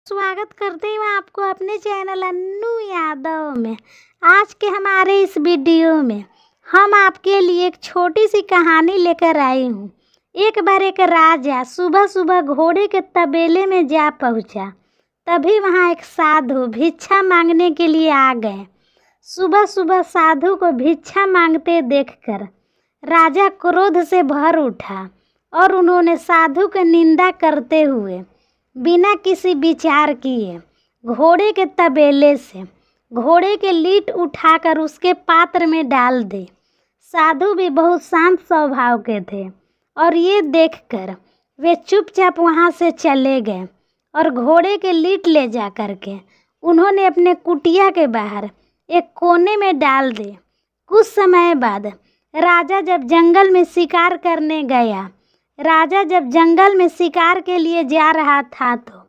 स्वागत करते हैं आपको अपने चैनल अन्नू यादव में। आज के हमारे इस वीडियो में हम आपके लिए एक छोटी सी कहानी लेकर आई हूँ। एक बार एक राजा सुबह सुबह घोड़े के तबेले में जा पहुँचा। तभी वहाँ एक साधु भिक्षा मांगने के लिए आ गए। सुबह सुबह साधु को भिक्षा मांगते देखकर राजा क्रोध से भर उठा और उन्होंने साधु की निंदा करते हुए बिना किसी विचार किए घोड़े के तबेले से घोड़े के लीट उठाकर उसके पात्र में डाल दी। साधु भी बहुत शांत स्वभाव के थे और ये देखकर वे चुपचाप वहाँ से चले गए और घोड़े के लीट ले जा करके उन्होंने अपने कुटिया के बाहर एक कोने में डाल दी। कुछ समय बाद राजा जब जंगल में शिकार करने गया, राजा जब जंगल में शिकार के लिए जा रहा था तो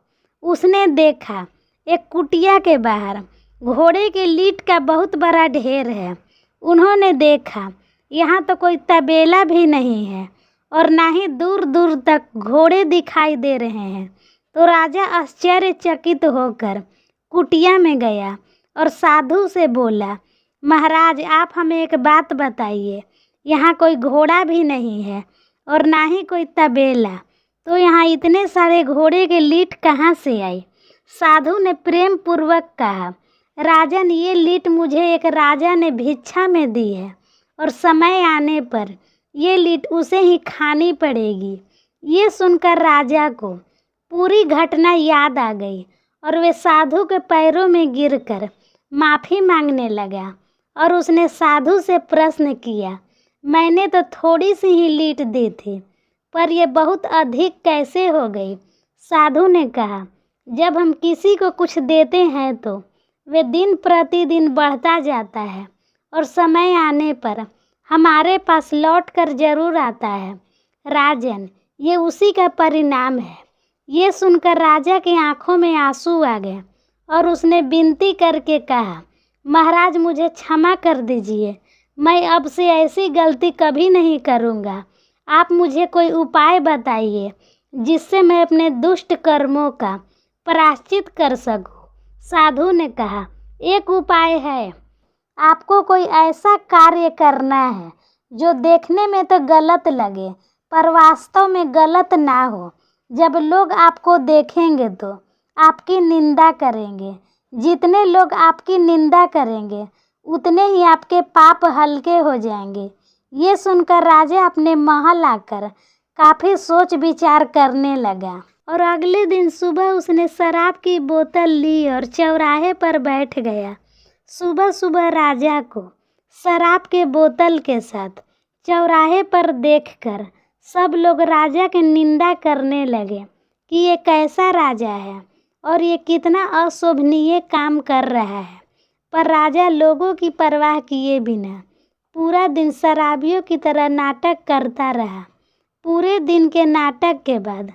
उसने देखा एक कुटिया के बाहर घोड़े के लीट का बहुत बड़ा ढेर है। उन्होंने देखा यहाँ तो कोई तबेला भी नहीं है और ना ही दूर दूर तक घोड़े दिखाई दे रहे हैं। तो राजा आश्चर्यचकित होकर कुटिया में गया और साधु से बोला, महाराज आप हमें एक बात बताइए, यहाँ कोई घोड़ा भी नहीं है और ना ही कोई तबेला, तो यहाँ इतने सारे घोड़े के लीट कहाँ से आई? साधु ने प्रेम पूर्वक कहा, राजन ये लीट मुझे एक राजा ने भिक्षा में दी है और समय आने पर ये लीट उसे ही खानी पड़ेगी। ये सुनकर राजा को पूरी घटना याद आ गई और वे साधु के पैरों में गिरकर माफ़ी मांगने लगा और उसने साधु से प्रश्न किया, मैंने तो थोड़ी सी ही लीट दी थी पर यह बहुत अधिक कैसे हो गई? साधु ने कहा, जब हम किसी को कुछ देते हैं तो वे दिन प्रतिदिन बढ़ता जाता है और समय आने पर हमारे पास लौट कर जरूर आता है। राजन ये उसी का परिणाम है। ये सुनकर राजा की आंखों में आंसू आ गए और उसने विनती करके कहा, महाराज मुझे क्षमा कर दीजिए, मैं अब से ऐसी गलती कभी नहीं करूँगा। आप मुझे कोई उपाय बताइए जिससे मैं अपने दुष्ट कर्मों का प्रायश्चित कर सकूं। साधु ने कहा, एक उपाय है, आपको कोई ऐसा कार्य करना है जो देखने में तो गलत लगे पर वास्तव में गलत ना हो। जब लोग आपको देखेंगे तो आपकी निंदा करेंगे। जितने लोग आपकी निंदा करेंगे उतने ही आपके पाप हल्के हो जाएंगे। ये सुनकर राजा अपने महल आकर काफ़ी सोच विचार करने लगा और अगले दिन सुबह उसने शराब की बोतल ली और चौराहे पर बैठ गया। सुबह सुबह राजा को शराब के बोतल के साथ चौराहे पर देखकर सब लोग राजा की निंदा करने लगे कि ये कैसा राजा है और ये कितना अशोभनीय काम कर रहा है। पर राजा लोगों की परवाह किए बिना पूरा दिन शराबियों की तरह नाटक करता रहा। पूरे दिन के नाटक के बाद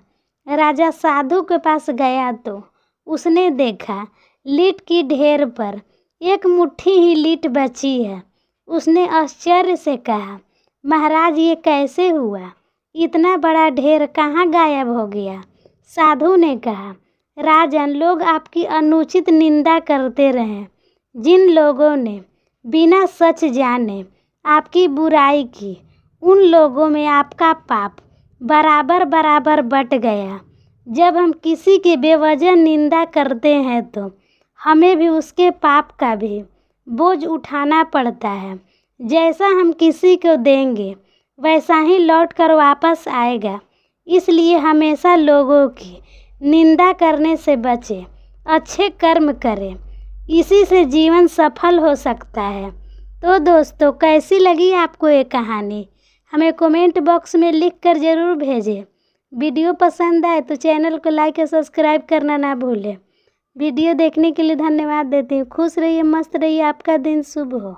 राजा साधु के पास गया तो उसने देखा लीट की ढेर पर एक मुट्ठी ही लीट बची है। उसने आश्चर्य से कहा, महाराज ये कैसे हुआ? इतना बड़ा ढेर कहाँ गायब हो गया? साधु ने कहा, राजन लोग आपकी अनुचित निंदा करते रहे। जिन लोगों ने बिना सच जाने आपकी बुराई की उन लोगों में आपका पाप बराबर बराबर बट गया। जब हम किसी की बेवजह निंदा करते हैं तो हमें भी उसके पाप का भी बोझ उठाना पड़ता है। जैसा हम किसी को देंगे वैसा ही लौट कर वापस आएगा। इसलिए हमेशा लोगों की निंदा करने से बचें, अच्छे कर्म करें, इसी से जीवन सफल हो सकता है। तो दोस्तों कैसी लगी आपको ये कहानी हमें कमेंट बॉक्स में लिख कर ज़रूर भेजें। वीडियो पसंद आए तो चैनल को लाइक और सब्सक्राइब करना ना भूलें। वीडियो देखने के लिए धन्यवाद देती हूँ। खुश रहिए, मस्त रहिए, आपका दिन शुभ हो।